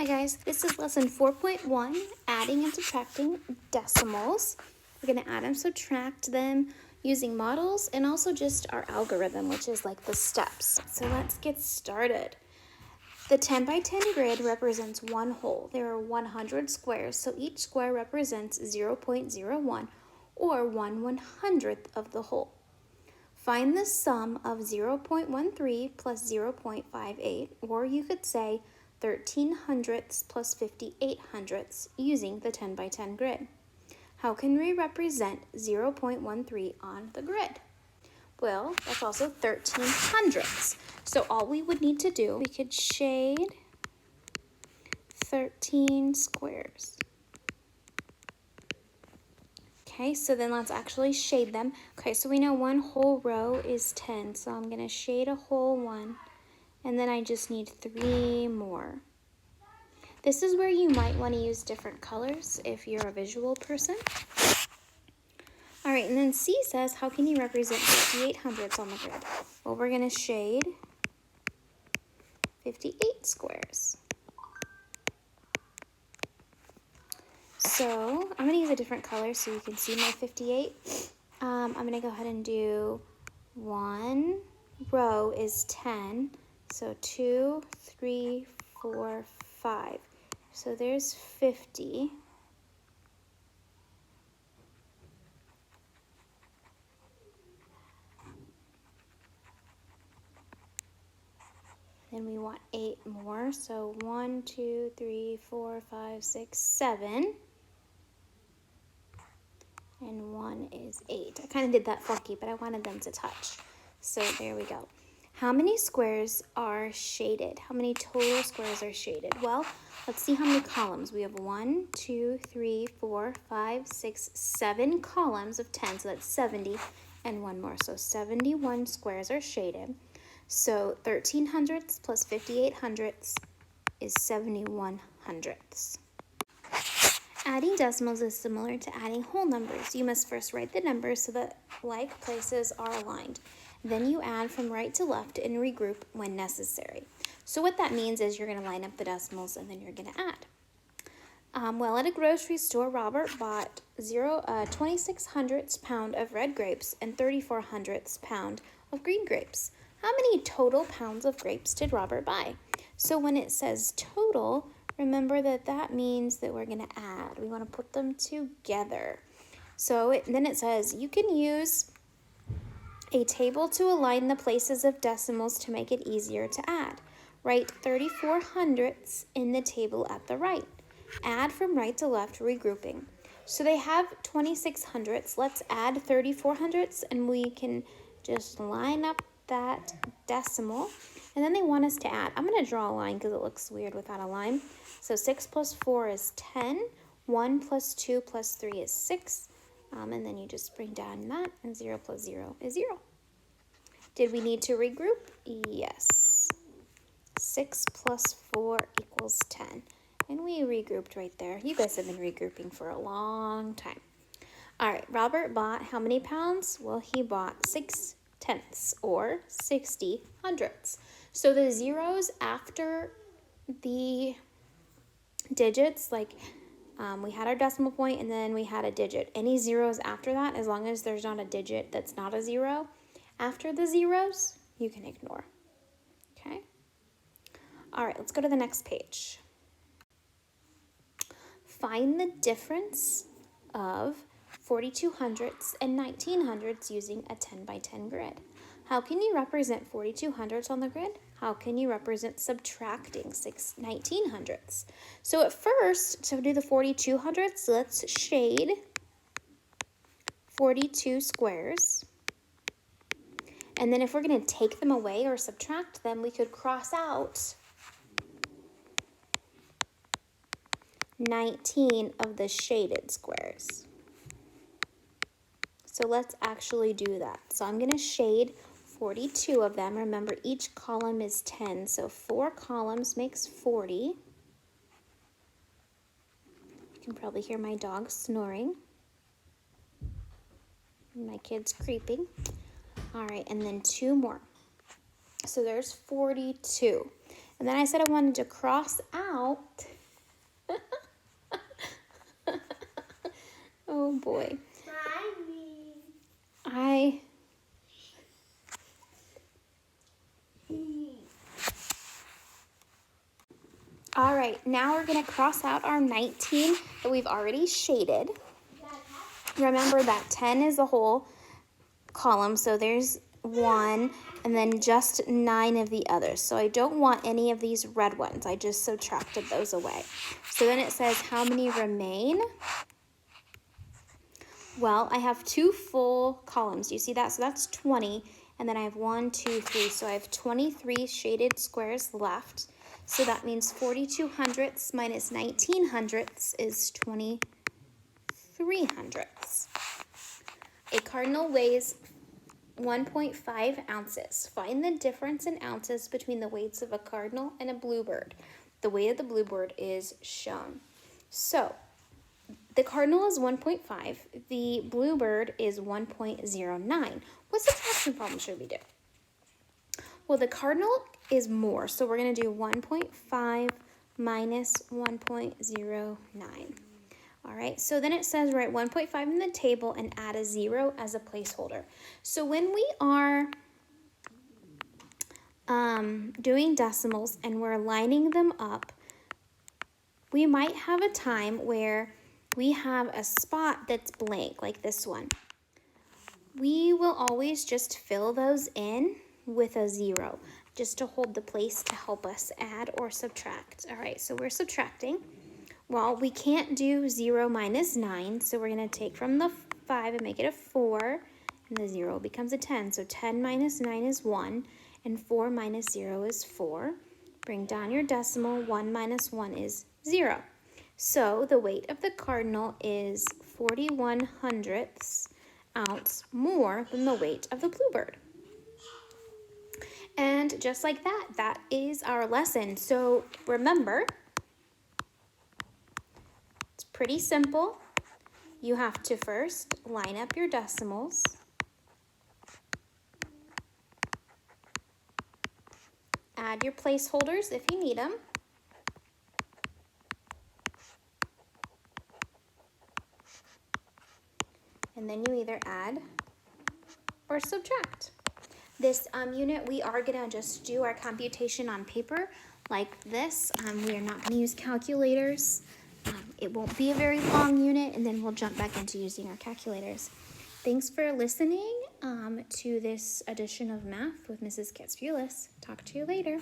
Hi guys, this is lesson 4.1, adding and subtracting decimals. We're going to add and subtract them using models and also just our algorithm, which is like the steps. So let's get started. The 10 by 10 grid represents one whole. There are 100 squares, so each square represents 0.01 or 1/100th of the whole. Find the sum of 0.13 plus 0.58, or you could say 13 hundredths plus 58 hundredths using the 10 by 10 grid. How can we represent 0.13 on the grid? Well, that's also 13 hundredths. So all we would need to do, we could shade 13 squares. Okay, so then let's actually shade them. Okay, so we know one whole row is 10, so I'm going to shade a whole one, and then I just need 3 more. This is where you might want to use different colors if you're a visual person. All right, and then C says, how can you represent 58 hundredths on the grid? Well, we're going to shade 58 squares. So I'm going to use a different color so you can see my 58. I'm going to go ahead and do one row is 10. So 2, 3, 4, 5. So there's 50. Then we want 8 more. So 1, 2, 3, 4, 5, 6, 7. And 1 is 8. I kind of did that funky, but I wanted them to touch. So there we go. How many squares are shaded? How many total squares are shaded? Well, let's see how many columns. We have 1, 2, 3, 4, 5, 6, 7 columns of 10. So that's 70 and 1 more. So 71 squares are shaded. So 13 hundredths plus 58 hundredths is 71 hundredths. Adding decimals is similar to adding whole numbers. You must first write the numbers so that like places are aligned. Then you add from right to left and regroup when necessary. So what that means is you're going to line up the decimals and then you're going to add. Well, at a grocery store, Robert bought 26 hundredths pound of red grapes and 34 hundredths pound of green grapes. How many total pounds of grapes did Robert buy? So when it says total, remember that means that we're going to add. We want to put them together. So then it says you can use a table to align the places of decimals to make it easier to add. Write 34 hundredths in the table at the right. Add from right to left, regrouping. So they have 26 hundredths. Let's add 34 hundredths and we can just line up that decimal. And then they want us to add. I'm going to draw a line because it looks weird without a line. So 6 plus 4 is 10. 1 plus 2 plus 3 is 6. And then you just bring down that, and 0 plus 0 is 0. Did we need to regroup? Yes. 6 plus 4 equals 10. And we regrouped right there. You guys have been regrouping for a long time. All right, Robert bought how many pounds? Well, he bought 6 tenths or 60 hundredths. So the zeros after the digits, like we had our decimal point and then we had a digit. Any zeros after that, as long as there's not a digit that's not a zero, after the zeros, you can ignore. Okay? All right, let's go to the next page. Find the difference of 42 hundredths and 19 hundredths using a 10 by 10 grid. How can you represent 42 hundredths on the grid? How can you represent subtracting 19 hundredths? So at first, to do the 42 hundredths, let's shade 42 squares. And then if we're going to take them away or subtract them, we could cross out 19 of the shaded squares. So let's actually do that. So I'm going to shade 42 of them. Remember, each column is 10, so 4 columns makes 40. You can probably hear my dog snoring. And my kids creeping. All right, and then 2 more. So there's 42. And then I said I wanted to cross out Oh boy. All right, now we're gonna cross out our 19 that we've already shaded. Remember that 10 is the whole column, so there's 1 and then just 9 of the others. So I don't want any of these red ones. I just subtracted those away. So then it says how many remain? Well, I have 2 full columns. You see that? So that's 20. And then I have 1, 2, 3. So I have 23 shaded squares left. So that means 42 hundredths minus 19 hundredths is 23 hundredths. A cardinal weighs 1.5 ounces. Find the difference in ounces between the weights of a cardinal and a bluebird. The weight of the bluebird is shown. So the cardinal is 1.5. The bluebird is 1.09. What subtraction problem should we do? Well, the cardinal is more, so we're going to do 1.5 minus 1.09. All right, so then it says write 1.5 in the table and add a 0 as a placeholder. So when we are doing decimals and we're lining them up, we might have a time where we have a spot that's blank, like this one. We will always just fill those in with a 0, just to hold the place to help us add or subtract. All right, so we're subtracting. Well, we can't do 0 minus 9, so we're going to take from the 5 and make it a 4, and the 0 becomes a 10. So 10 minus 9 is 1, and 4 minus 0 is 4. Bring down your decimal. 1 minus 1 is 0. So the weight of the cardinal is 41 hundredths ounce more than the weight of the bluebird. And just like that, that is our lesson. So remember, it's pretty simple. You have to first line up your decimals. Add your placeholders if you need them. And then you either add or subtract. This unit, we are going to just do our computation on paper like this. We are not going to use calculators. It won't be a very long unit, and then we'll jump back into using our calculators. Thanks for listening to this edition of Math with Mrs. Katsoulis. Talk to you later.